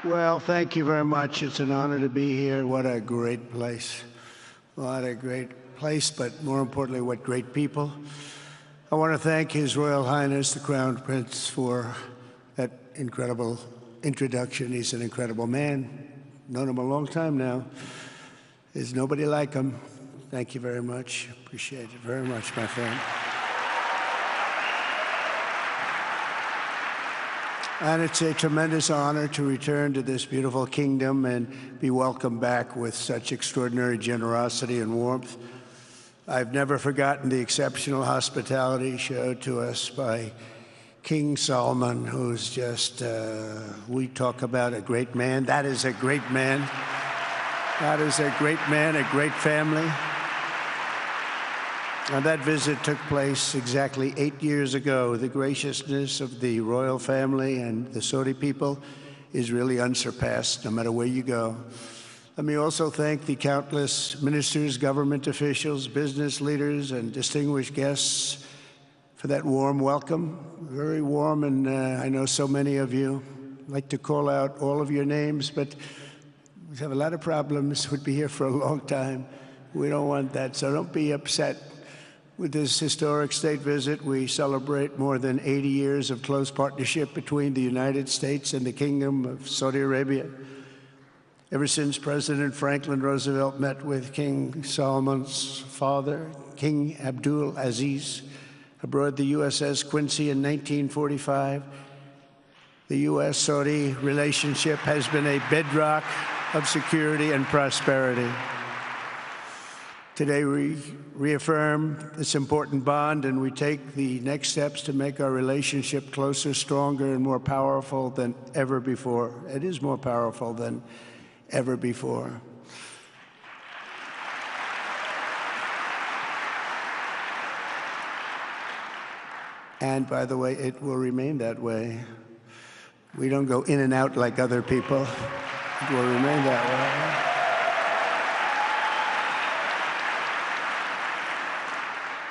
Well, thank you very much. It's an honor to be here. What a great place. What a great place, but more importantly, what great people. I want to thank His Royal Highness, the Crown Prince, for that incredible introduction. He's an incredible man. Known him a long time now. There's nobody like him. Thank you very much. Appreciate it very much, my friend. And it's a tremendous honor to return to this beautiful kingdom and be welcomed back with such extraordinary generosity and warmth. I've never forgotten the exceptional hospitality showed to us by King Salman, who's just, we talk about a great man. That is a great man. That is a great man, a great family. And that visit took place exactly 8 years ago. The graciousness of the royal family and the Saudi people is really unsurpassed, no matter where you go. Let me also thank the countless ministers, government officials, business leaders, and distinguished guests for that warm welcome. Very warm, and I know so many of you. I'd like to call out all of your names, but we have a lot of problems. We'd be here for a long time. We don't want that, so don't be upset. With this historic state visit, we celebrate more than 80 years of close partnership between the United States and the Kingdom of Saudi Arabia. Ever since President Franklin Roosevelt met with King Salman's father, King Abdul Aziz, aboard the USS Quincy in 1945, the U.S.-Saudi relationship has been a bedrock of security and prosperity. Today, we reaffirm this important bond, and we take the next steps to make our relationship closer, stronger, and more powerful than ever before. It is more powerful than ever before. And by the way, it will remain that way. We don't go in and out like other people. It will remain that way.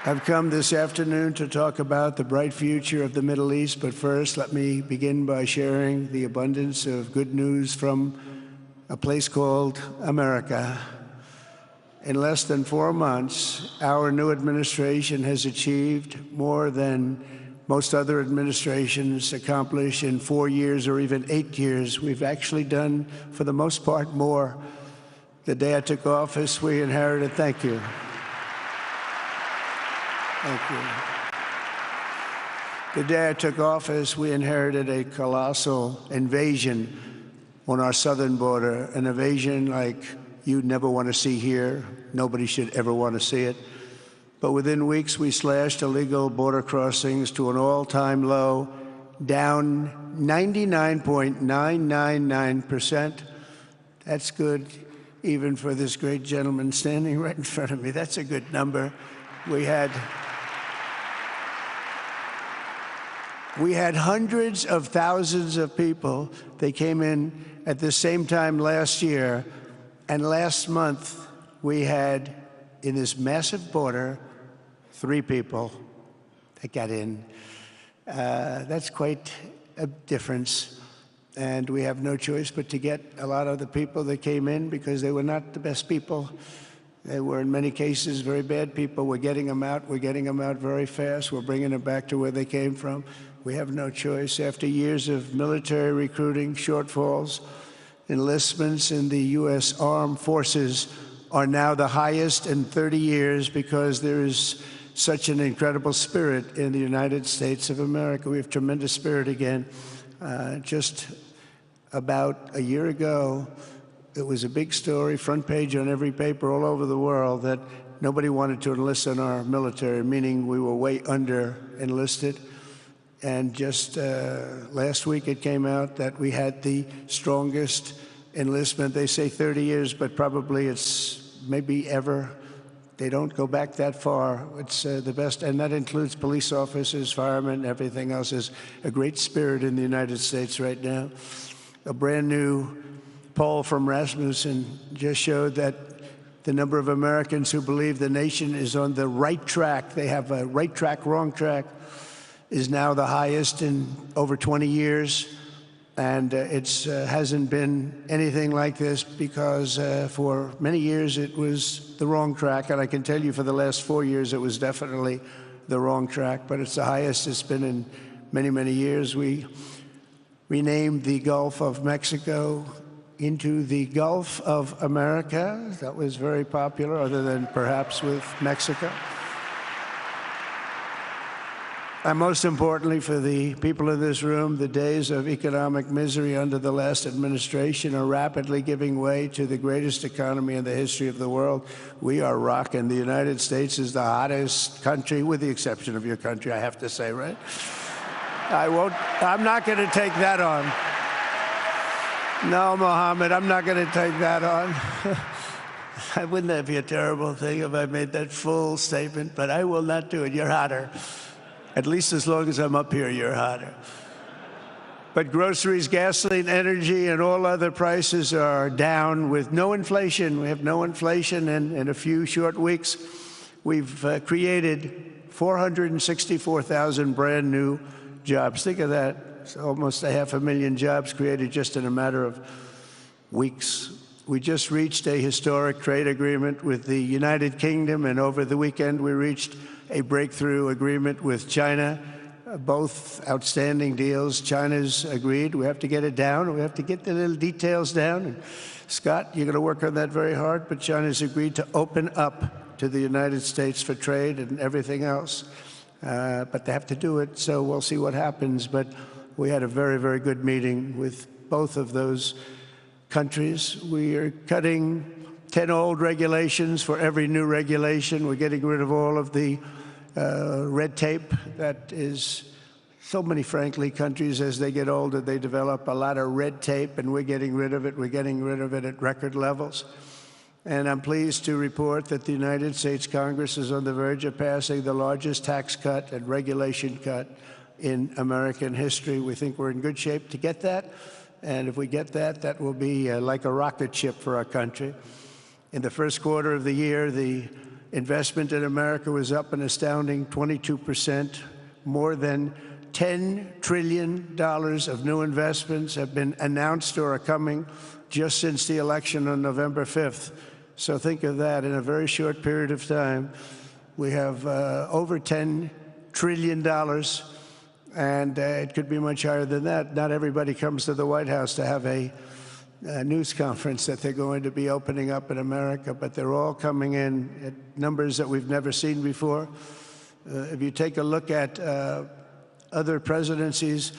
I've come this afternoon to talk about the bright future of the Middle East, but first let me begin by sharing the abundance of good news from a place called America. In less than 4 months, our new administration has achieved more than most other administrations accomplish in 4 years or even 8 years. We've actually done, for the most part, more. The day I took office, we inherited, thank you. Thank you. The day I took office, we inherited a colossal invasion on our southern border, an invasion like you'd never want to see here. Nobody should ever want to see it. But within weeks, we slashed illegal border crossings to an all-time low, down 99.999%. That's good, even for this great gentleman standing right in front of me. That's a good number. We had hundreds of thousands of people. They came in at the same time last year, and last month we had, in this massive border, 3 people that got in. That's quite a difference, and we have no choice but to get a lot of the people that came in because they were not the best people. They were, in many cases, very bad people. We're getting them out. We're getting them out very fast. We're bringing them back to where they came from. We have no choice. After years of military recruiting shortfalls, enlistments in the U.S. Armed Forces are now the highest in 30 years because there is such an incredible spirit in the United States of America. We have tremendous spirit again. Just about a year ago, it was a big story, front page on every paper all over the world, that nobody wanted to enlist in our military, meaning we were way under enlisted. And just last week it came out that we had the strongest enlistment. They say 30 years, but probably it's maybe ever. They don't go back that far. It's the best, and that includes police officers, firemen, everything else. Is a great spirit in the United States right now. A brand new poll from Rasmussen just showed that the number of Americans who believe the nation is on the right track, they have a right track, wrong track, is now the highest in over 20 years. And it hasn't been anything like this because for many years it was the wrong track. And I can tell you for the last 4 years it was definitely the wrong track, but it's the highest it's been in many, many years. We renamed the Gulf of Mexico into the Gulf of America. That was very popular, other than perhaps with Mexico. And most importantly for the people in this room, the days of economic misery under the last administration are rapidly giving way to the greatest economy in the history of the world. We are rocking. The United States is the hottest country, with the exception of your country, I have to say, right? I'm not going to take that on. No, Mohammed, I'm not going to take that on. Wouldn't that be a terrible thing if I made that full statement? But I will not do it. You're hotter. At least as long as I'm up here, you're hotter. But groceries, gasoline, energy, and all other prices are down with no inflation. We have no inflation, and in a few short weeks, we've created 464,000 brand new jobs. Think of that. It's almost 500,000 jobs created just in a matter of weeks. We just reached a historic trade agreement with the United Kingdom, and over the weekend we reached a breakthrough agreement with China. Both outstanding deals. China's agreed. We have to get it down. We have to get the little details down. And Scott, you're going to work on that very hard, but China's agreed to open up to the United States for trade and everything else. But they have to do it, so we'll see what happens. But we had a very, very good meeting with both of those countries. We are cutting 10 old regulations for every new regulation. We're getting rid of all of the red tape that is so many, frankly, countries, as they get older, they develop a lot of red tape, and we're getting rid of it. We're getting rid of it at record levels. And I'm pleased to report that the United States Congress is on the verge of passing the largest tax cut and regulation cut in American history. We think we're in good shape to get that. And if we get that, that will be like a rocket ship for our country. In the first quarter of the year, the investment in America was up an astounding 22%. More than $10 trillion of new investments have been announced or are coming just since the election on November 5th. So think of that. In a very short period of time, we have over $10 trillion, and it could be much higher than that. Not everybody comes to the White House to have a news conference that they're going to be opening up in America, but they're all coming in at numbers that we've never seen before. If you take a look at other presidencies,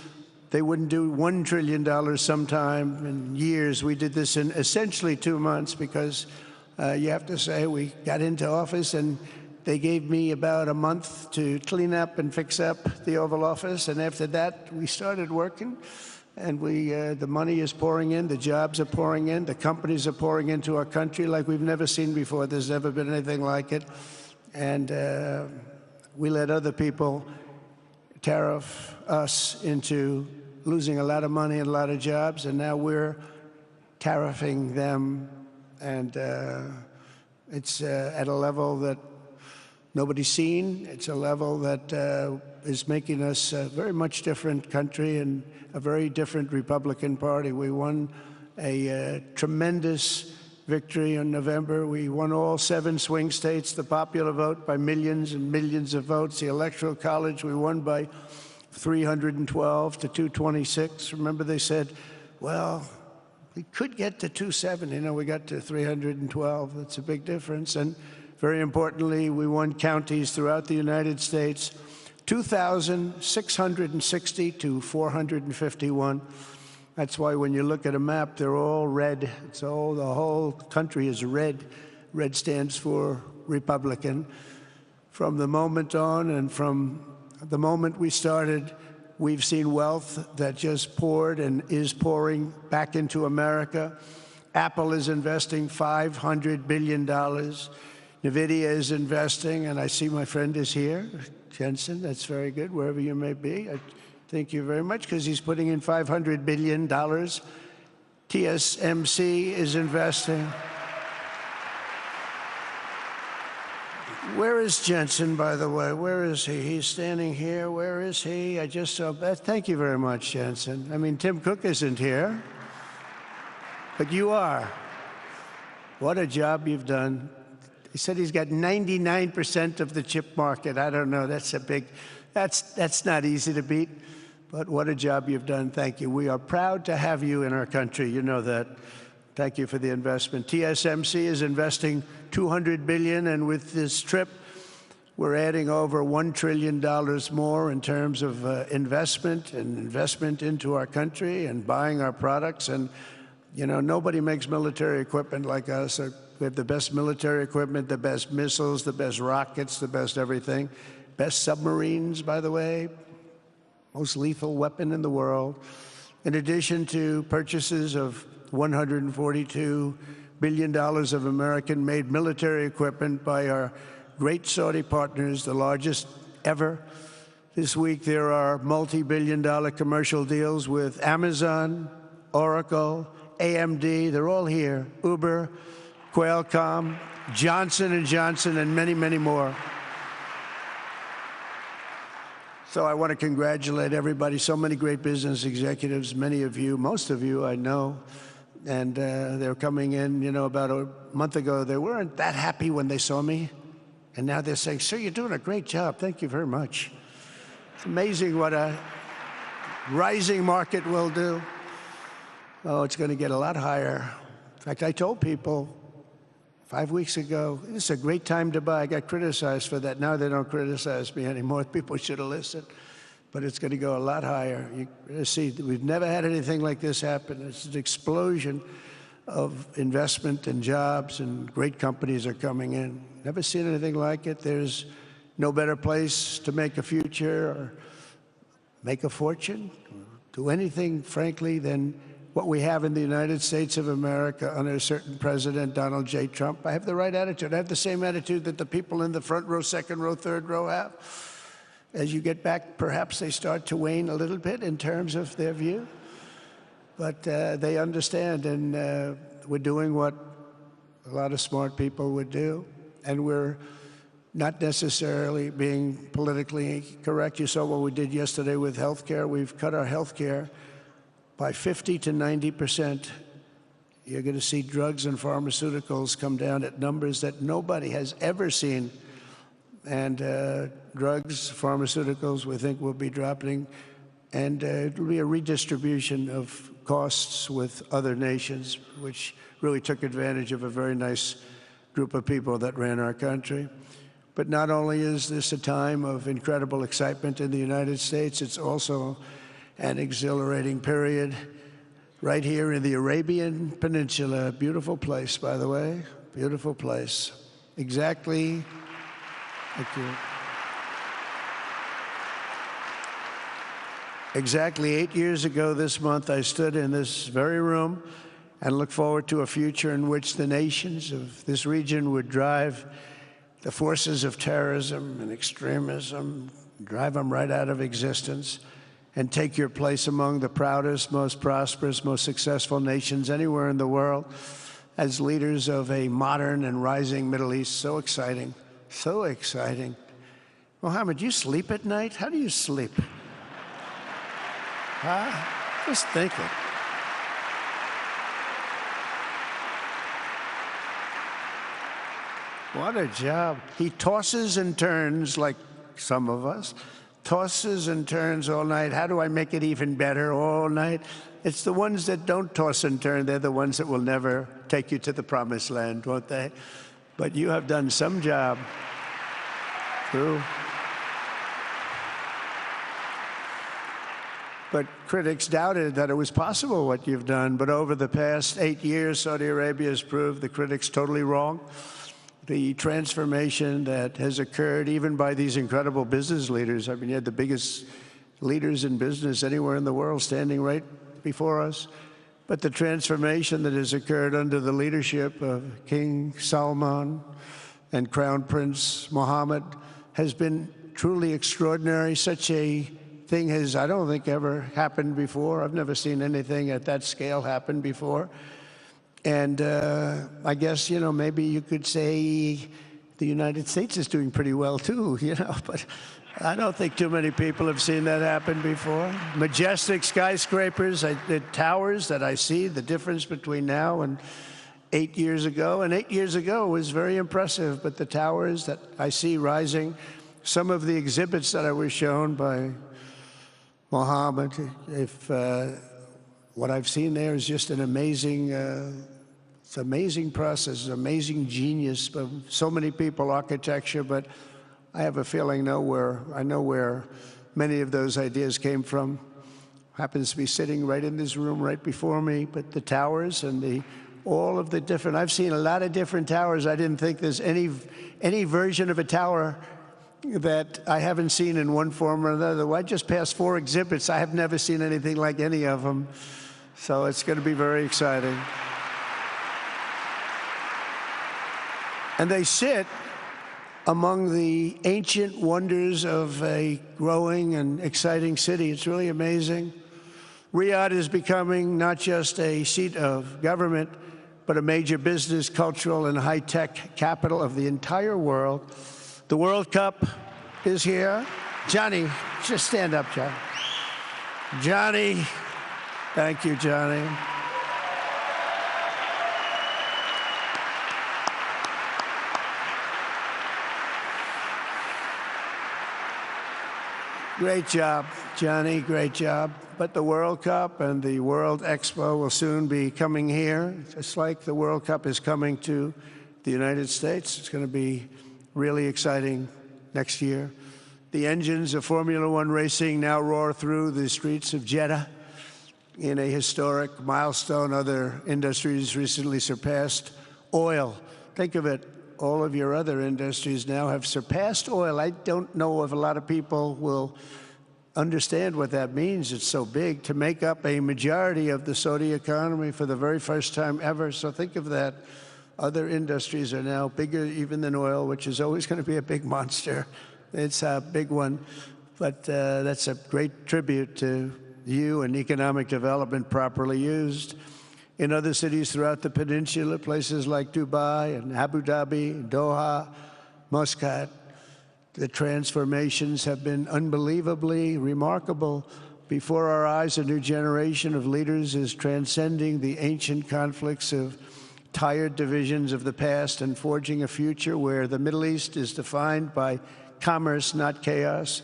they wouldn't do $1 trillion sometime in years. We did this in essentially 2 months because you have to say we got into office and they gave me about a month to clean up and fix up the Oval Office. And after that, we started working. And the money is pouring in, the jobs are pouring in, the companies are pouring into our country like we've never seen before. There's never been anything like it. And we let other people tariff us into losing a lot of money and a lot of jobs, and now we're tariffing them. And it's at a level that nobody's seen. It's a level that is making us a very much different country and a very different Republican Party. We won a tremendous victory in November. We won all 7 swing states, the popular vote by millions and millions of votes. The Electoral College, we won by 312 to 226. Remember, they said, well, we could get to 270. No, we got to 312. That's a big difference. And very importantly, we won counties throughout the United States, 2,660 to 451. That's why when you look at a map, they're all red. The whole country is red. Red stands for Republican. From the moment on and from the moment we started, we've seen wealth that just poured and is pouring back into America. Apple is investing $500 billion. NVIDIA is investing, and I see my friend is here. Jensen, that's very good, wherever you may be. I thank you very much, because he's putting in $500 billion. TSMC is investing. Where is Jensen, by the way? Where is he? He's standing here. Where is he? I just saw that. Thank you very much, Jensen. I mean, Tim Cook isn't here, but you are. What a job you've done. He said he's got 99% of the chip market. I don't know. That's a big, that's not easy to beat, but what a job you've done. Thank you. We are proud to have you in our country. You know that. Thank you for the investment. TSMC is investing $200 billion, and with this trip, we're adding over $1 trillion more in terms of investment into our country and buying our products. And you know, nobody makes military equipment like us. We have the best military equipment, the best missiles, the best rockets, the best everything, best submarines, by the way, most lethal weapon in the world. In addition to purchases of $142 billion of American-made military equipment by our great Saudi partners, the largest ever. This week, there are multi-billion-dollar commercial deals with Amazon, Oracle, AMD, they're all here, Uber, Qualcomm, Johnson & Johnson, and many, many more. So I want to congratulate everybody, so many great business executives, many of you, most of you I know, and they're coming in, you know, about a month ago. They weren't that happy when they saw me, and now they're saying, sir, you're doing a great job. Thank you very much. It's amazing what a rising market will do. Oh, it's going to get a lot higher. In fact, I told people 5 weeks ago, this is a great time to buy. I got criticized for that. Now they don't criticize me anymore. People should have listened. But it's going to go a lot higher. You see, we've never had anything like this happen. It's an explosion of investment and jobs, and great companies are coming in. Never seen anything like it. There's no better place to make a future or make a fortune, or do anything, frankly, than what we have in the United States of America under a certain President, Donald J. Trump. I have the right attitude. I have the same attitude that the people in the front row, second row, third row have. As you get back, perhaps they start to wane a little bit in terms of their view. But they understand, and we're doing what a lot of smart people would do. And we're not necessarily being politically correct. You saw what we did yesterday with health care. We've cut our health care by 50 to 90%. You're going to see drugs and pharmaceuticals come down at numbers that nobody has ever seen. And drugs, pharmaceuticals, we think will be dropping. And it'll be a redistribution of costs with other nations, which really took advantage of a very nice group of people that ran our country. But not only is this a time of incredible excitement in the United States, it's also an exhilarating period right here in the Arabian Peninsula. Beautiful place, by the way, beautiful place. Exactly, thank you. Exactly 8 years ago this month, I stood in this very room and looked forward to a future in which the nations of this region would drive the forces of terrorism and extremism, drive them right out of existence, and take your place among the proudest, most prosperous, most successful nations anywhere in the world as leaders of a modern and rising Middle East. So exciting, so exciting. Mohammed, do you sleep at night? How do you sleep? Huh? Just think it. What a job. He tosses and turns like some of us. Tosses and turns all night. How do I make it even better all night? It's the ones that don't toss and turn. They're the ones that will never take you to the promised land, won't they? But you have done some job. True. But critics doubted that it was possible what you've done. But over the past 8 years, Saudi Arabia has proved the critics totally wrong. The transformation that has occurred even by these incredible business leaders. I mean, you had the biggest leaders in business anywhere in the world standing right before us. But the transformation that has occurred under the leadership of King Salman and Crown Prince Mohammed has been truly extraordinary. Such a thing has, I don't think, ever happened before. I've never seen anything at that scale happen before. And I guess, you know, maybe you could say the United States is doing pretty well too, you know, but I don't think too many people have seen that happen before. Majestic skyscrapers, the towers that I see, the difference between now and 8 years ago. And 8 years ago was very impressive, but the towers that I see rising, some of the exhibits that I was shown by Mohammed, what I've seen there is just an amazing, it's an amazing process, amazing genius of so many people, architecture, but I have a feeling I know where many of those ideas came from. Happens to be sitting right in this room right before me, but the towers and all of the different, I've seen a lot of different towers. I didn't think there's any version of a tower that I haven't seen in one form or another. Well, I just passed 4 exhibits. I have never seen anything like any of them. So it's going to be very exciting. And they sit among the ancient wonders of a growing and exciting city. It's really amazing. Riyadh is becoming not just a seat of government, but a major business, cultural, and high-tech capital of the entire world. The World Cup is here. Johnny, just stand up, John. Johnny, thank you, Johnny. Great job, Johnny, great job. But the World Cup and the World Expo will soon be coming here, just like the World Cup is coming to the United States. It's going to be really exciting next year. The engines of Formula One racing now roar through the streets of Jeddah in a historic milestone. Other industries recently surpassed oil. Think of it, all of your other industries now have surpassed oil. I don't know if a lot of people will understand what that means. It's so big to make up a majority of the Saudi economy for the very first time ever. So think of that. Other industries are now bigger even than oil, which is always going to be a big monster. It's a big one. But that's a great tribute to you and economic development properly used. In other cities throughout the peninsula, places like Dubai and Abu Dhabi, Doha, Muscat, the transformations have been unbelievably remarkable. Before our eyes, a new generation of leaders is transcending the ancient conflicts of tired divisions of the past and forging a future where the Middle East is defined by commerce, not chaos,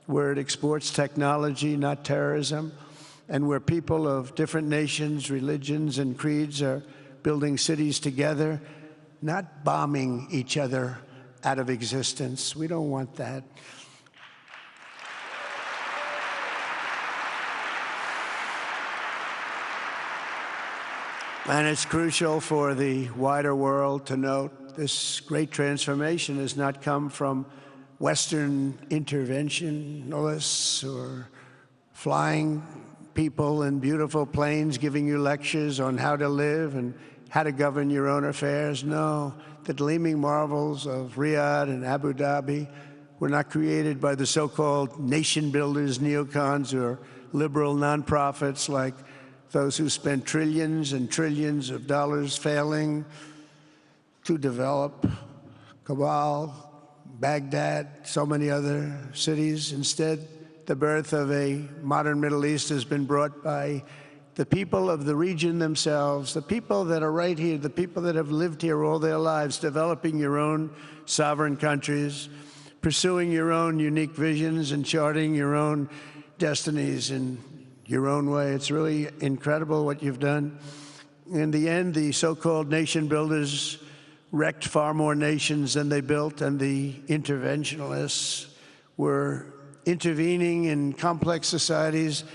where it exports technology, not terrorism, and where people of different nations, religions, and creeds are building cities together, not bombing each other out of existence. We don't want that. And it's crucial for the wider world to note this great transformation has not come from Western interventionists or flying people in beautiful planes giving you lectures on how to live and how to govern your own affairs. No, the gleaming marvels of Riyadh and Abu Dhabi were not created by the so-called nation builders, neocons, or liberal nonprofits like those who spent trillions and trillions of dollars failing to develop Kabul, Baghdad, so many other cities. Instead, the birth of a modern Middle East has been brought by the people of the region themselves, the people that are right here, the people that have lived here all their lives, developing your own sovereign countries, pursuing your own unique visions and charting your own destinies in your own way. It's really incredible what you've done. In the end, the so-called nation builders wrecked far more nations than they built, and the interventionists were intervening in complex societies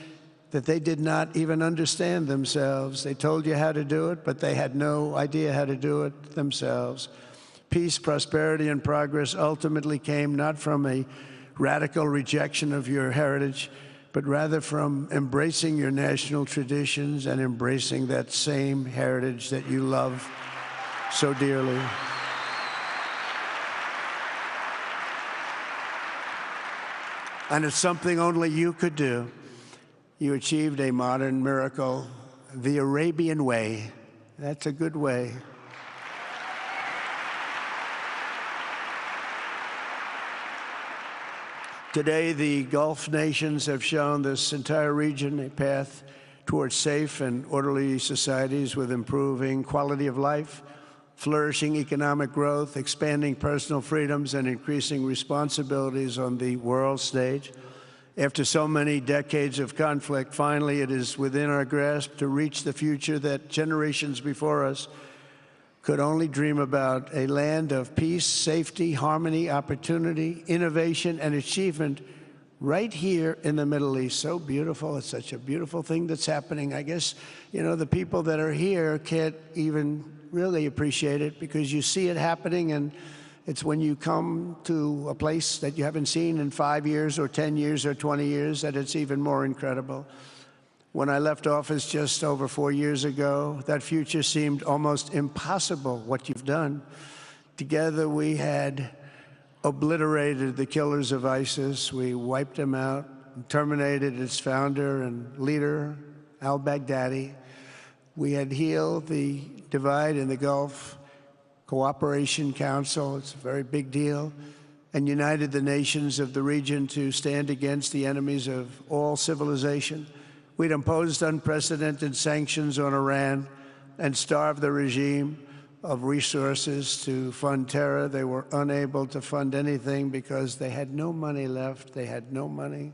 that they did not even understand themselves. They told you how to do it, but they had no idea how to do it themselves. Peace, prosperity, and progress ultimately came not from a radical rejection of your heritage, but rather from embracing your national traditions and embracing that same heritage that you love so dearly. And it's something only you could do. You achieved a modern miracle, the Arabian way. That's a good way. Today, the Gulf nations have shown this entire region a path towards safe and orderly societies with improving quality of life, flourishing economic growth, expanding personal freedoms, and increasing responsibilities on the world stage. After so many decades of conflict, finally it is within our grasp to reach the future that generations before us could only dream about, a land of peace, safety, harmony, opportunity, innovation, and achievement right here in the Middle East. So beautiful. It's such a beautiful thing that's happening. I guess, you know, the people that are here can't even really appreciate it because you see it happening, and it's when you come to a place that you haven't seen in 5 years or 10 years or 20 years that it's even more incredible. When I left office just over 4 years ago, that future seemed almost impossible, what you've done. Together we had obliterated the killers of ISIS. We wiped them out, terminated its founder and leader, al-Baghdadi. We had healed the divide in the Gulf Cooperation Council, it's a very big deal, and united the nations of the region to stand against the enemies of all civilization. We'd imposed unprecedented sanctions on Iran and starved the regime of resources to fund terror. They were unable to fund anything because they had no money left. They had no money.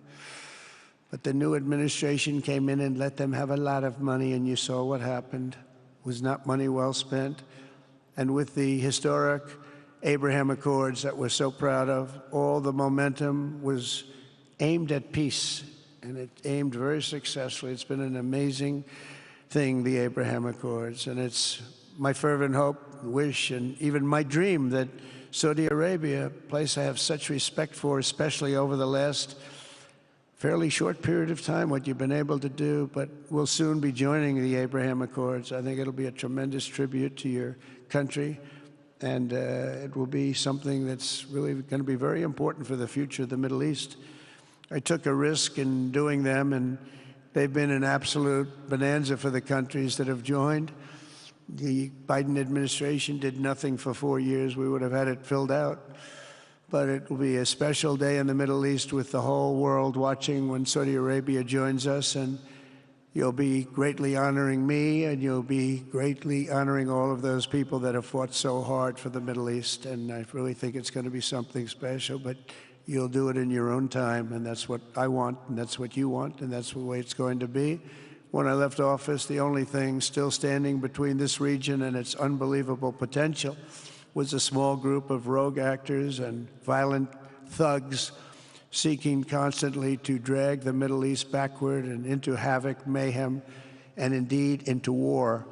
But the new administration came in and let them have a lot of money, and you saw what happened. It was not money well spent. And with the historic Abraham Accords that we're so proud of, all the momentum was aimed at peace, and it aimed very successfully. It's been an amazing thing, the Abraham Accords, and it's my fervent hope, wish, and even my dream that Saudi Arabia, a place I have such respect for, especially over the last fairly short period of time, what you've been able to do, but we'll soon be joining the Abraham Accords. I think it'll be a tremendous tribute to your country, and it will be something that's really going to be very important for the future of the Middle East. I took a risk in doing them, and they've been an absolute bonanza for the countries that have joined. The Biden administration did nothing for 4 years. We would have had it filled out. But it will be a special day in the Middle East with the whole world watching when Saudi Arabia joins us, and you'll be greatly honoring me, and you'll be greatly honoring all of those people that have fought so hard for the Middle East. And I really think it's going to be something special, but you'll do it in your own time, and that's what I want, and that's what you want, and that's the way it's going to be. When I left office, the only thing still standing between this region and its unbelievable potential was a small group of rogue actors and violent thugs seeking constantly to drag the Middle East backward and into havoc, mayhem, and indeed into war.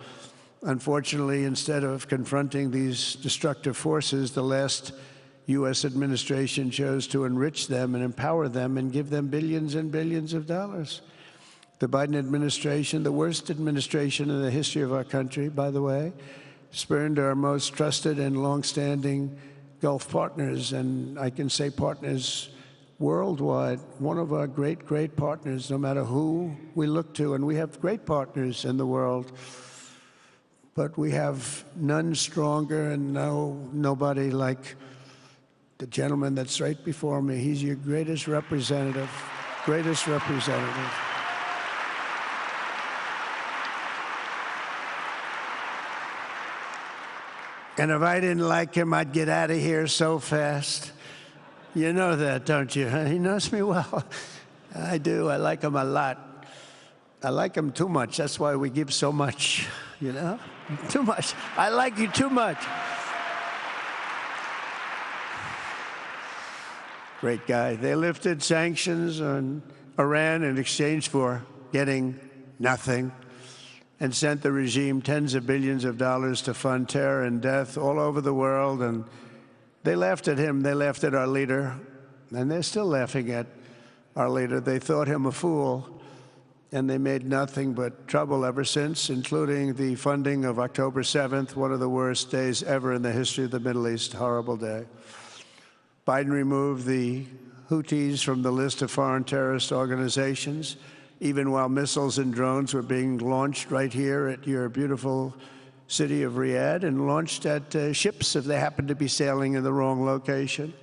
Unfortunately, instead of confronting these destructive forces, the last U.S. administration chose to enrich them and empower them and give them billions and billions of dollars. The Biden administration, the worst administration in the history of our country, by the way, spurned our most trusted and longstanding Gulf partners, and I can say partners worldwide, one of our great, great partners, no matter who we look to, and we have great partners in the world, but we have none stronger and nobody like the gentleman that's right before me. He's your greatest representative, greatest representative. And if I didn't like him, I'd get out of here so fast. You know that, don't you? He knows me well. I do. I like him a lot. I like him too much. That's why we give so much, you know? Too much. I like you too much. Great guy. They lifted sanctions on Iran in exchange for getting nothing, and sent the regime tens of billions of dollars to fund terror and death all over the world. And they laughed at him. They laughed at our leader. And they're still laughing at our leader. They thought him a fool. And they made nothing but trouble ever since, including the funding of October 7th, one of the worst days ever in the history of the Middle East. Horrible day. Biden removed the Houthis from the list of foreign terrorist organizations, even while missiles and drones were being launched right here at your beautiful city of Riyadh and launched at ships if they happened to be sailing in the wrong location.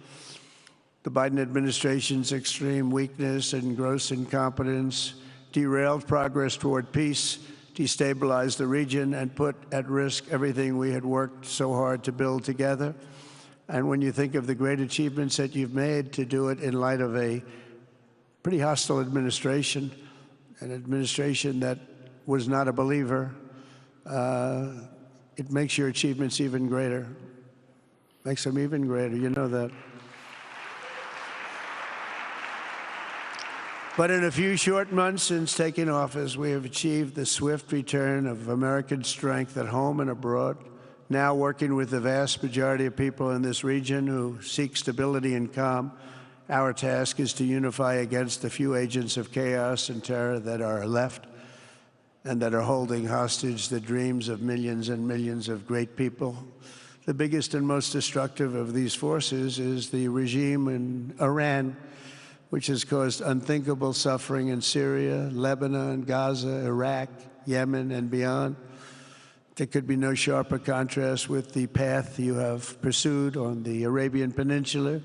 The Biden administration's extreme weakness and gross incompetence derailed progress toward peace, destabilized the region, and put at risk everything we had worked so hard to build together. And when you think of the great achievements that you've made, to do it in light of a pretty hostile administration, an administration that was not a believer, it makes your achievements even greater. Makes them even greater, you know that. But in a few short months since taking office, we have achieved the swift return of American strength at home and abroad, now working with the vast majority of people in this region who seek stability and calm. Our task is to unify against the few agents of chaos and terror that are left and that are holding hostage the dreams of millions and millions of great people. The biggest and most destructive of these forces is the regime in Iran, which has caused unthinkable suffering in Syria, Lebanon, Gaza, Iraq, Yemen, and beyond. There could be no sharper contrast with the path you have pursued on the Arabian Peninsula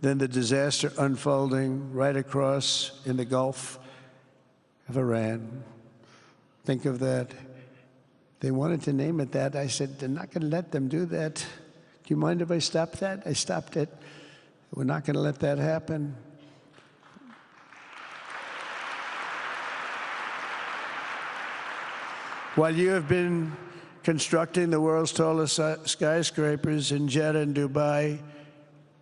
than the disaster unfolding right across in the Gulf of Iran. Think of that. They wanted to name it that. I said, they're not going to let them do that. Do you mind if I stop that? I stopped it. We're not going to let that happen. While you have been constructing the world's tallest skyscrapers in Jeddah and Dubai,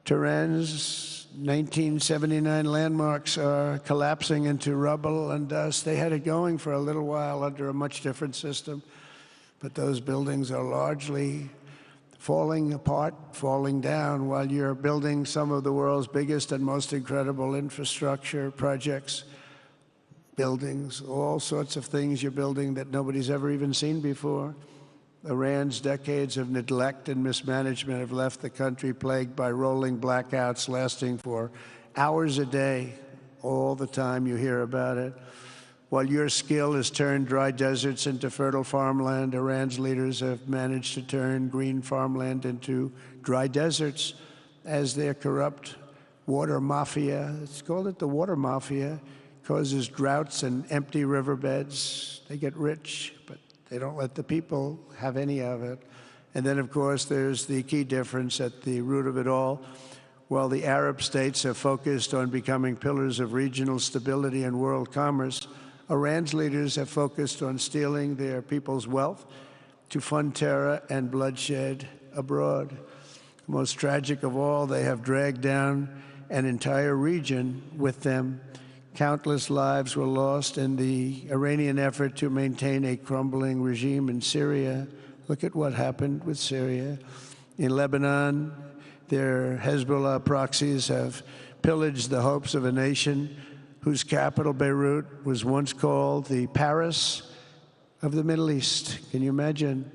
Tehran's 1979 landmarks are collapsing into rubble and dust. They had it going for a little while under a much different system, but those buildings are largely falling apart, falling down, while you're building some of the world's biggest and most incredible infrastructure projects. Buildings, all sorts of things you're building that nobody's ever even seen before. Iran's decades of neglect and mismanagement have left the country plagued by rolling blackouts lasting for hours a day. All the time you hear about it. While your skill has turned dry deserts into fertile farmland, Iran's leaders have managed to turn green farmland into dry deserts as their corrupt water mafia, let's call it the water mafia, causes droughts and empty riverbeds. They get rich, but they don't let the people have any of it. And then, of course, there's the key difference at the root of it all. While the Arab states have focused on becoming pillars of regional stability and world commerce, Iran's leaders have focused on stealing their people's wealth to fund terror and bloodshed abroad. Most tragic of all, they have dragged down an entire region with them. Countless lives were lost in the Iranian effort to maintain a crumbling regime in Syria. Look at what happened with Syria. In Lebanon, their Hezbollah proxies have pillaged the hopes of a nation whose capital, Beirut, was once called the Paris of the Middle East. Can you imagine?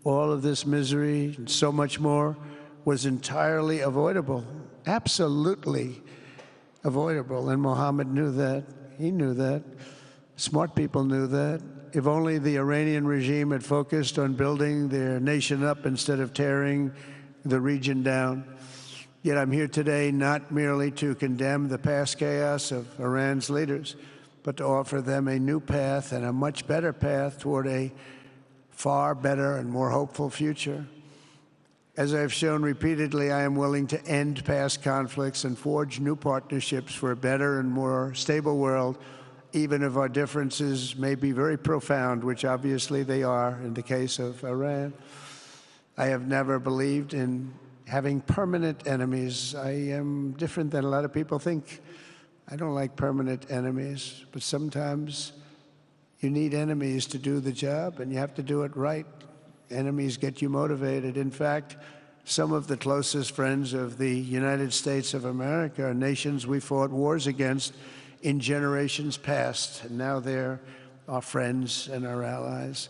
All of this misery and so much more was entirely avoidable, absolutely avoidable. And Mohammed knew that. He knew that. Smart people knew that. If only the Iranian regime had focused on building their nation up instead of tearing the region down. Yet I'm here today not merely to condemn the past chaos of Iran's leaders, but to offer them a new path and a much better path toward a far better and more hopeful future. As I've shown repeatedly, I am willing to end past conflicts and forge new partnerships for a better and more stable world, even if our differences may be very profound, which obviously they are in the case of Iran. I have never believed in having permanent enemies. I am different than a lot of people think. I don't like permanent enemies, but sometimes you need enemies to do the job, and you have to do it right. Enemies get you motivated. In fact, some of the closest friends of the United States of America are nations we fought wars against in generations past, and now they're our friends and our allies.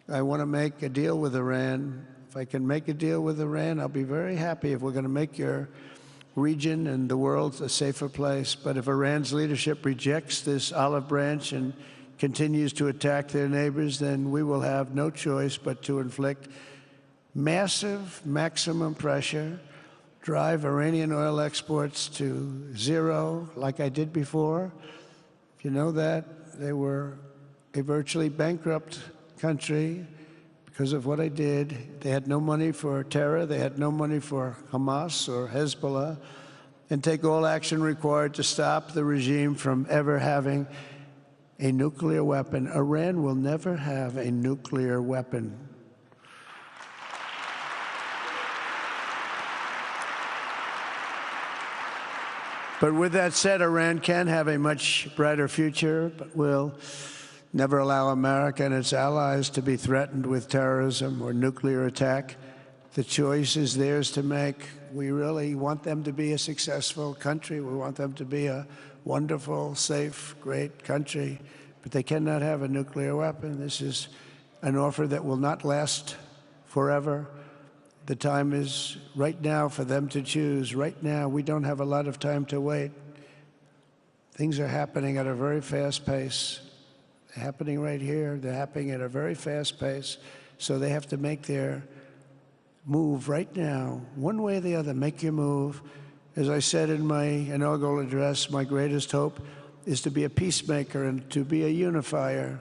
I want to make a deal with Iran. If I can make a deal with Iran, I'll be very happy if we're going to make your region and the world a safer place. But if Iran's leadership rejects this olive branch and continues to attack their neighbors, then we will have no choice but to inflict massive, maximum pressure, drive Iranian oil exports to zero like I did before. If you know that, they were a virtually bankrupt country because of what I did. They had no money for terror. They had no money for Hamas or Hezbollah, and take all action required to stop the regime from ever having a nuclear weapon. Iran will never have a nuclear weapon. But with that said, Iran can have a much brighter future, but will never allow America and its allies to be threatened with terrorism or nuclear attack. The choice is theirs to make. We really want them to be a successful country. We want them to be a wonderful, safe, great country, but they cannot have a nuclear weapon. This is an offer that will not last forever. The time is right now for them to choose. Right now, we don't have a lot of time to wait. Things are happening at a very fast pace. They're happening right here. They're happening at a very fast pace. So they have to make their move right now, one way or the other. Make your move. As I said in my inaugural address, my greatest hope is to be a peacemaker and to be a unifier.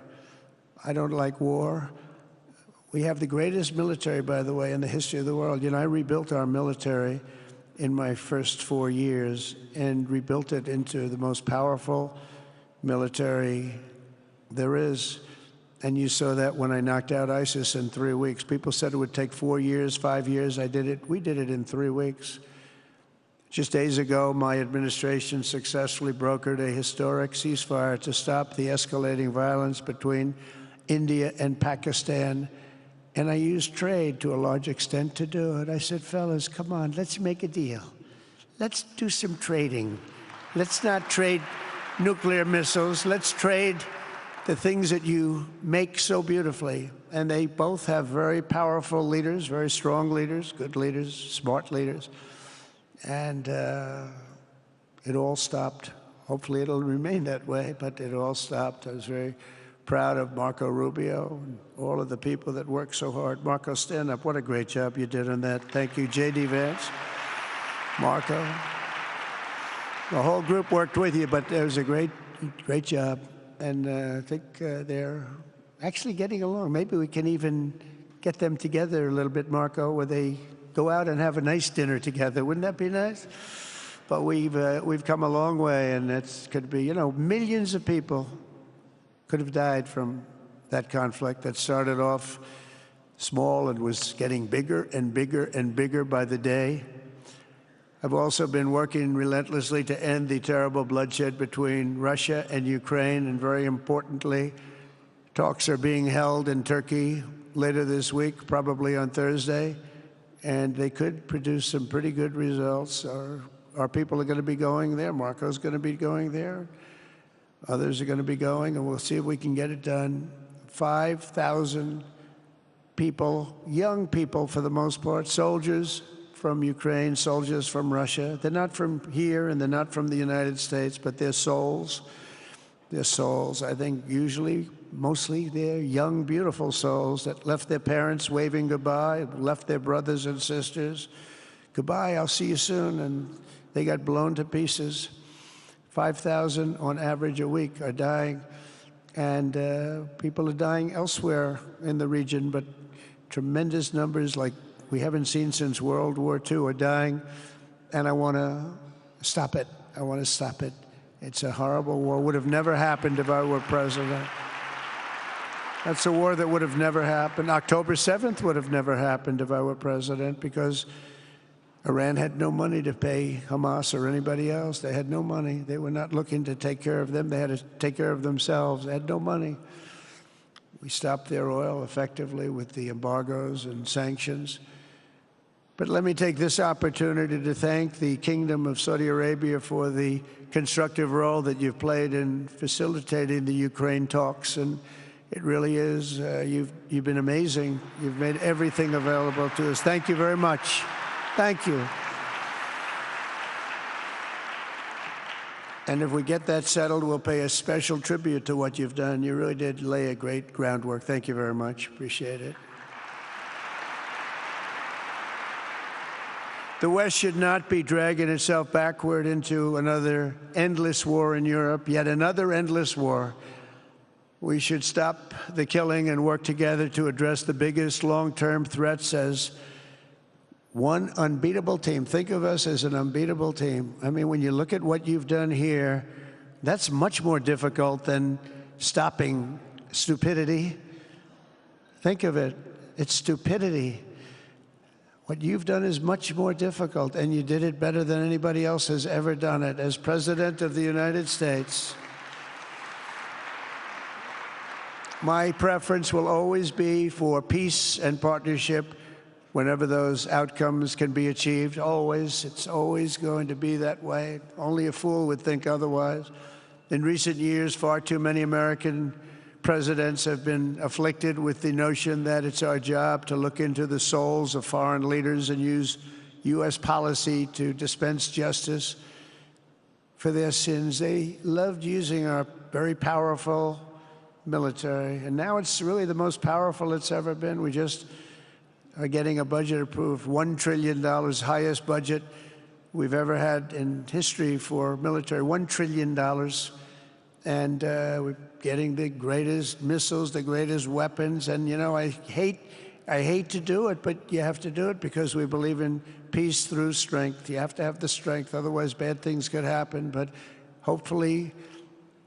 I don't like war. We have the greatest military, by the way, in the history of the world. You know, I rebuilt our military in my first 4 years and rebuilt it into the most powerful military there is. And you saw that when I knocked out ISIS in 3 weeks. People said it would take 4 years, 5 years. I did it. We did it in 3 weeks. Just days ago, my administration successfully brokered a historic ceasefire to stop the escalating violence between India and Pakistan. And I used trade to a large extent to do it. I said, fellas, come on, let's make a deal. Let's do some trading. Let's not trade nuclear missiles. Let's trade the things that you make so beautifully. And they both have very powerful leaders, very strong leaders, good leaders, smart leaders. And it all stopped. Hopefully it'll remain that way, but it all stopped. I was very proud of Marco Rubio and all of the people that worked so hard. Marco, stand up. What a great job you did on that. Thank you, J.D. Vance, Marco. The whole group worked with you, but it was a great job. And I think they're actually getting along. Maybe we can even get them together a little bit, Marco, where they go out and have a nice dinner together. Wouldn't that be nice? But we've come a long way, and it could be, you know, millions of people could have died from that conflict that started off small and was getting bigger and bigger and bigger by the day. I've also been working relentlessly to end the terrible bloodshed between Russia and Ukraine, and very importantly, talks are being held in Turkey later this week, probably on Thursday, and they could produce some pretty good results. Our people are going to be going there. Marco's going to be going there. Others are going to be going, and we'll see if we can get it done. 5,000 people, young people for the most part, soldiers from Ukraine, soldiers from Russia. They're not from here and they're not from the United States, but they're souls. They're souls. I think usually, mostly, they're young, beautiful souls that left their parents waving goodbye, left their brothers and sisters. Goodbye, I'll see you soon. And they got blown to pieces. 5,000 on average a week are dying, and people are dying elsewhere in the region, but tremendous numbers like we haven't seen since World War II are dying, and I want to stop it. I want to stop it. It's a horrible war. Would have never happened if I were president. That's a war that would have never happened. October 7th would have never happened if I were president, because Iran had no money to pay Hamas or anybody else. They had no money. They were not looking to take care of them. They had to take care of themselves. They had no money. We stopped their oil effectively with the embargoes and sanctions. But let me take this opportunity to thank the Kingdom of Saudi Arabia for the constructive role that you've played in facilitating the Ukraine talks. And it really is, you've been amazing. You've made everything available to us. Thank you very much. Thank you. And if we get that settled, we'll pay a special tribute to what you've done. You really did lay a great groundwork. Thank you very much. Appreciate it. The West should not be dragging itself backward into another endless war in Europe, yet another endless war. We should stop the killing and work together to address the biggest long-term threats as one unbeatable team. Think of us as an unbeatable team. I mean, when you look at what you've done here, that's much more difficult than stopping stupidity. Think of it. It's stupidity. What you've done is much more difficult, and you did it better than anybody else has ever done it. As President of the United States, my preference will always be for peace and partnership whenever those outcomes can be achieved. Always. It's always going to be that way. Only a fool would think otherwise. In recent years, far too many American presidents have been afflicted with the notion that it's our job to look into the souls of foreign leaders and use U.S. policy to dispense justice for their sins. They loved using our very powerful military, and now it's really the most powerful it's ever been. We just are getting a budget approved, $1 trillion, highest budget we've ever had in history for military, $1 trillion. And we're getting the greatest missiles, the greatest weapons. And, you know, I hate to do it, but you have to do it because we believe in peace through strength. You have to have the strength, otherwise bad things could happen. But hopefully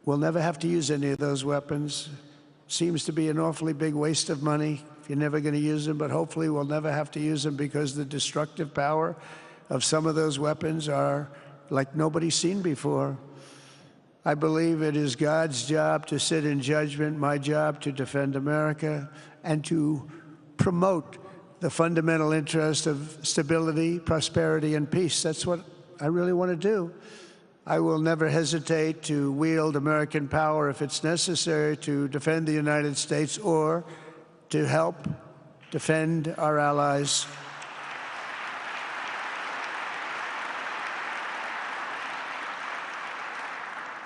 we'll never have to use any of those weapons. Seems to be an awfully big waste of money if you're never going to use them, but hopefully we'll never have to use them because the destructive power of some of those weapons are like nobody's seen before. I believe it is God's job to sit in judgment, my job to defend America, and to promote the fundamental interest of stability, prosperity, and peace. That's what I really want to do. I will never hesitate to wield American power if it's necessary to defend the United States or to help defend our allies.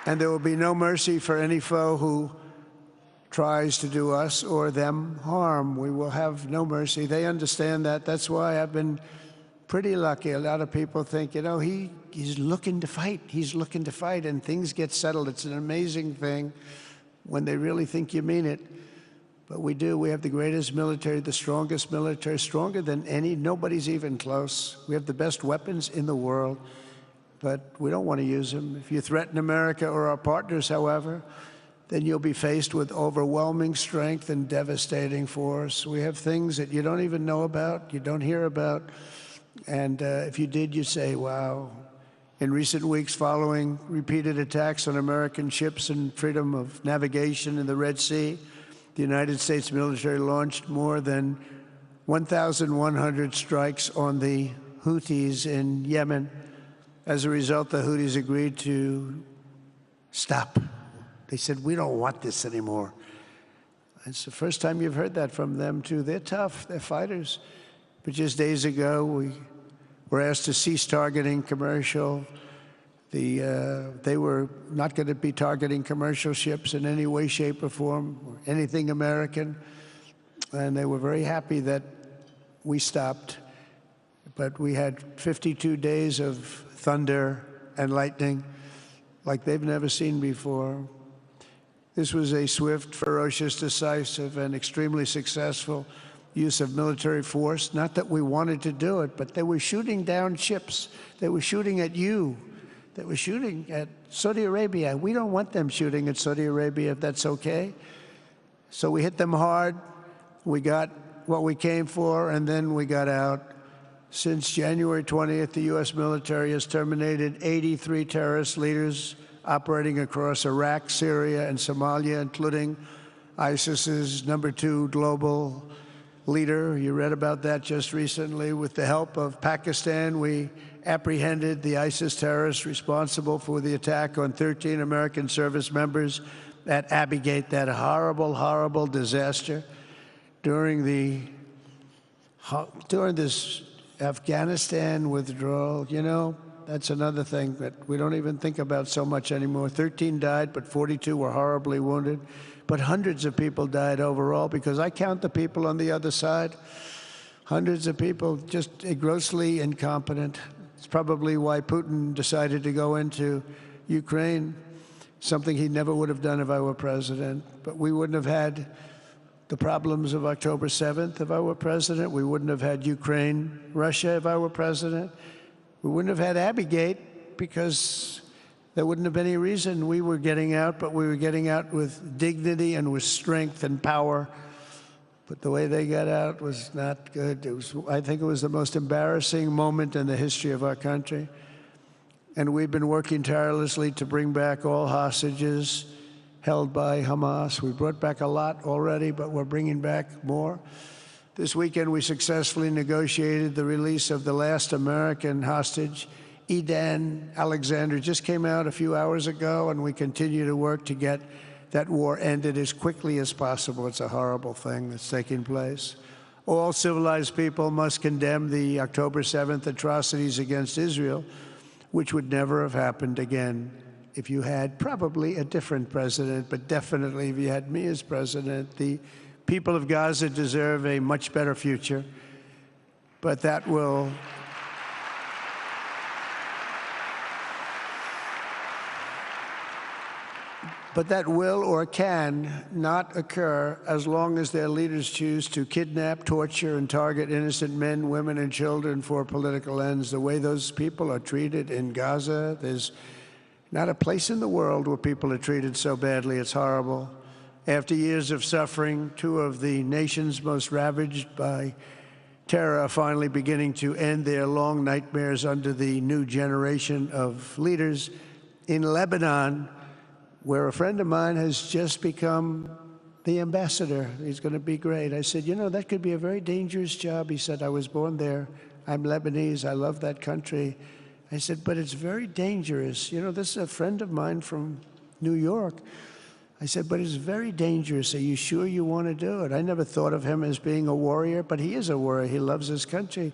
And there will be no mercy for any foe who tries to do us or them harm. We will have no mercy. They understand that. That's why I've been pretty lucky. A lot of people think, you know, he's looking to fight. He's looking to fight, and things get settled. It's an amazing thing when they really think you mean it. But we do. We have the greatest military, the strongest military, stronger than any. Nobody's even close. We have the best weapons in the world. But we don't want to use them. If you threaten America or our partners, however, then you'll be faced with overwhelming strength and devastating force. We have things that you don't even know about, you don't hear about, and if you did, you'd say, wow. In recent weeks, following repeated attacks on American ships and freedom of navigation in the Red Sea, the United States military launched more than 1,100 strikes on the Houthis in Yemen. As a result, the Houthis agreed to stop. They said, we don't want this anymore. It's the first time you've heard that from them, too. They're tough. They're fighters. But just days ago, we were asked to cease targeting commercial. They were not going to be targeting commercial ships in any way, shape, or form, or anything American. And they were very happy that we stopped. But we had 52 days of thunder and lightning like they've never seen before. This was a swift, ferocious, decisive, and extremely successful use of military force. Not that we wanted to do it, but they were shooting down ships. They were shooting at you. They were shooting at Saudi Arabia. We don't want them shooting at Saudi Arabia, if that's okay. So we hit them hard. We got what we came for, and then we got out. Since January 20th, the U.S. military has terminated 83 terrorist leaders operating across Iraq, Syria, and Somalia, including ISIS's #2 global leader. You read about that just recently. With the help of Pakistan, we apprehended the ISIS terrorists responsible for the attack on 13 American service members at Abu Ghait, that horrible, horrible disaster. During this Afghanistan withdrawal, you know, that's another thing that we don't even think about so much anymore. 13 died, but 42 were horribly wounded. But hundreds of people died overall, because I count the people on the other side. Hundreds of people just grossly incompetent. It's probably why Putin decided to go into Ukraine, something he never would have done if I were president. But we wouldn't have had the problems of October 7th if I were president. We wouldn't have had Ukraine, Russia if I were president. We wouldn't have had Abbeygate because there wouldn't have been any reason we were getting out, but we were getting out with dignity and with strength and power. But the way they got out was not good. I think it was the most embarrassing moment in the history of our country. And we've been working tirelessly to bring back all hostages held by Hamas. We brought back a lot already, but we're bringing back more. This weekend, we successfully negotiated the release of the last American hostage, Edan Alexander. Just came out a few hours ago, and we continue to work to get that war ended as quickly as possible. It's a horrible thing that's taking place. All civilized people must condemn the October 7th atrocities against Israel, which would never have happened again if you had probably a different president, but definitely if you had me as president. The people of Gaza deserve a much better future, but that will or can not occur as long as their leaders choose to kidnap, torture, and target innocent men, women, and children for political ends. The way those people are treated in Gaza, there's not a place in the world where people are treated so badly. It's horrible. After years of suffering, two of the nations most ravaged by terror are finally beginning to end their long nightmares under the new generation of leaders. In Lebanon, where a friend of mine has just become the ambassador. He's going to be great. I said, you know, that could be a very dangerous job. He said, I was born there. I'm Lebanese. I love that country. I said, but it's very dangerous. You know, this is a friend of mine from New York. I said, but it's very dangerous. Are you sure you want to do it? I never thought of him as being a warrior, but he is a warrior. He loves his country.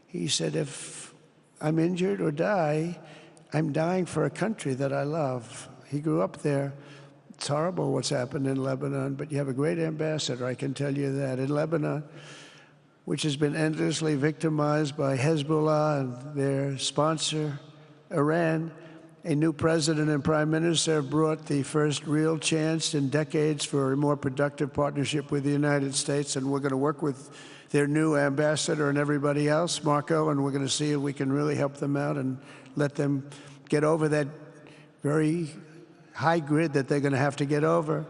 He said, if I'm injured or die, I'm dying for a country that I love. He grew up there. It's horrible what's happened in Lebanon, but you have a great ambassador, I can tell you that. In Lebanon, which has been endlessly victimized by Hezbollah and their sponsor, Iran, a new president and prime minister have brought the first real chance in decades for a more productive partnership with the United States, and we're going to work with their new ambassador and everybody else, Marco, and we're going to see if we can really help them out and let them get over that very high grid that they're going to have to get over.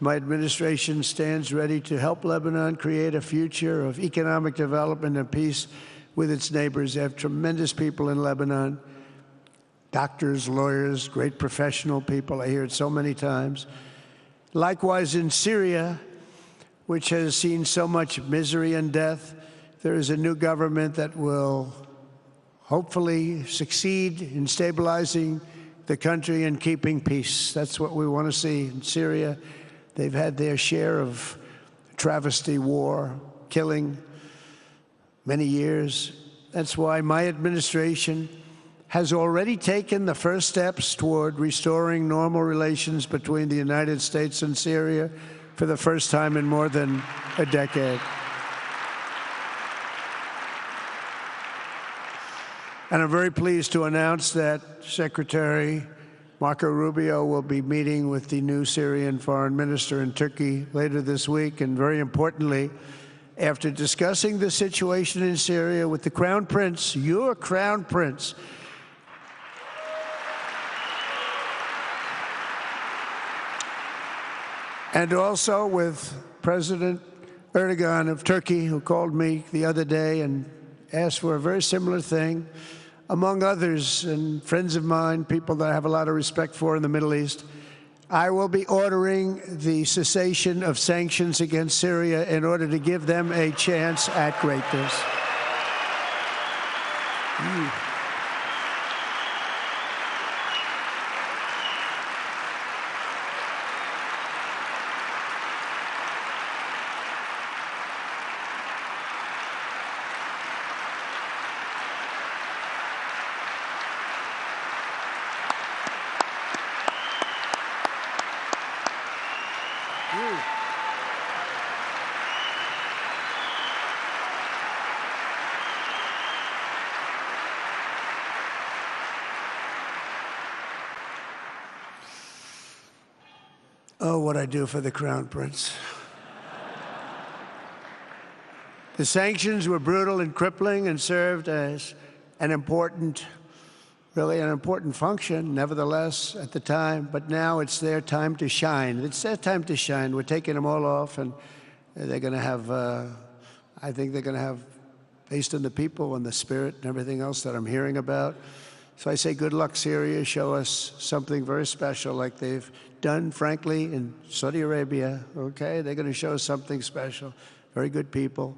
My administration stands ready to help Lebanon create a future of economic development and peace with its neighbors. They have tremendous people in Lebanon, doctors, lawyers, great professional people. I hear it so many times. Likewise, in Syria, which has seen so much misery and death, there is a new government that will hopefully succeed in stabilizing the country and keeping peace. That's what we want to see in Syria. They've had their share of travesty, war, killing, many years. That's why my administration has already taken the first steps toward restoring normal relations between the United States and Syria for the first time in more than a decade. And I'm very pleased to announce that Secretary Marco Rubio will be meeting with the new Syrian foreign minister in Turkey later this week. And very importantly, after discussing the situation in Syria with the Crown Prince, your Crown Prince, and also with President Erdogan of Turkey, who called me the other day and asked for a very similar thing, among others, and friends of mine, people that I have a lot of respect for in the Middle East, I will be ordering the cessation of sanctions against Syria in order to give them a chance at greatness. Oh, what I do for the Crown Prince. The sanctions were brutal and crippling and served as an important, really an important function, nevertheless, at the time. But now it's their time to shine. It's their time to shine. We're taking them all off, and they're going to have, I think they're going to have, based on the people and the spirit and everything else that I'm hearing about. So I say good luck, Syria. Show us something very special like they've done, frankly, in Saudi Arabia, okay? They're going to show us something special. Very good people.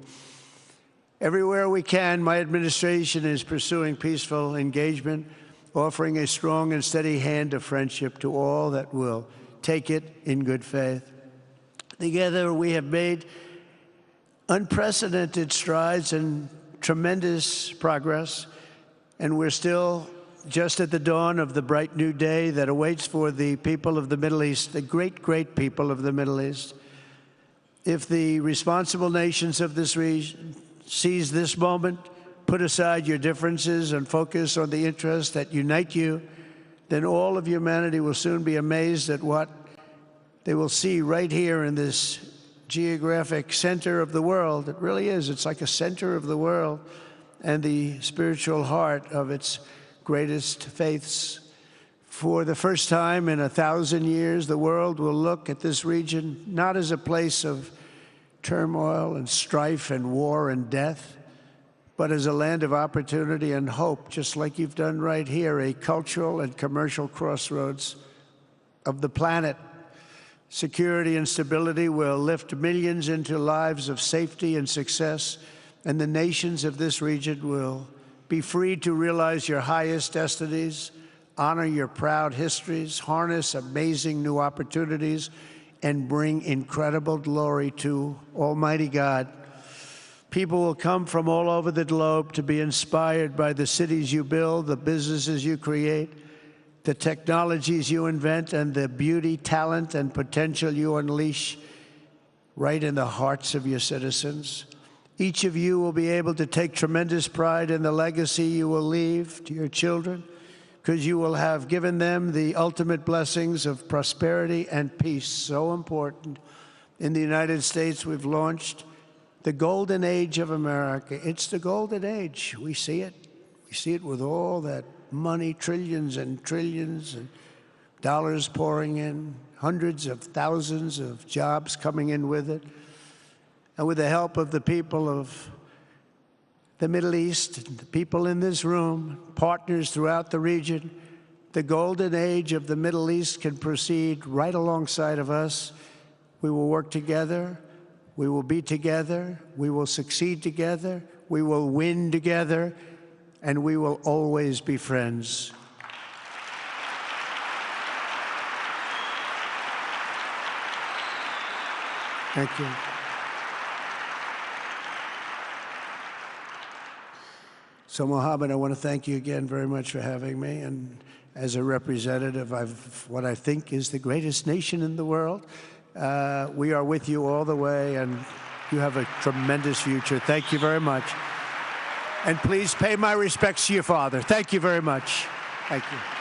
Everywhere we can, my administration is pursuing peaceful engagement, offering a strong and steady hand of friendship to all that will take it in good faith. Together, we have made unprecedented strides and tremendous progress, and we're still just at the dawn of the bright new day that awaits for the people of the Middle East, the great, great people of the Middle East. If the responsible nations of this region seize this moment, put aside your differences and focus on the interests that unite you, then all of humanity will soon be amazed at what they will see right here in this geographic center of the world. It really is. It's like a center of the world and the spiritual heart of its greatest faiths. For the first time in 1,000 years, the world will look at this region not as a place of turmoil and strife and war and death, but as a land of opportunity and hope, just like you've done right here, a cultural and commercial crossroads of the planet. Security and stability will lift millions into lives of safety and success, and the nations of this region will be free to realize your highest destinies, honor your proud histories, harness amazing new opportunities, and bring incredible glory to Almighty God. People will come from all over the globe to be inspired by the cities you build, the businesses you create, the technologies you invent, and the beauty, talent, and potential you unleash right in the hearts of your citizens. Each of you will be able to take tremendous pride in the legacy you will leave to your children, because you will have given them the ultimate blessings of prosperity and peace, so important. In the United States, we've launched the golden age of America. It's the golden age. We see it. We see it with all that money, trillions and trillions of dollars pouring in, hundreds of thousands of jobs coming in with it. And with the help of the people of the Middle East, the people in this room, partners throughout the region, the golden age of the Middle East can proceed right alongside of us. We will work together. We will be together. We will succeed together. We will win together. And we will always be friends. Thank you. So, Mohammed, I want to thank you again very much for having me. And as a representative of what I think is the greatest nation in the world, we are with you all the way, and you have a tremendous future. Thank you very much. And please pay my respects to your father. Thank you very much. Thank you.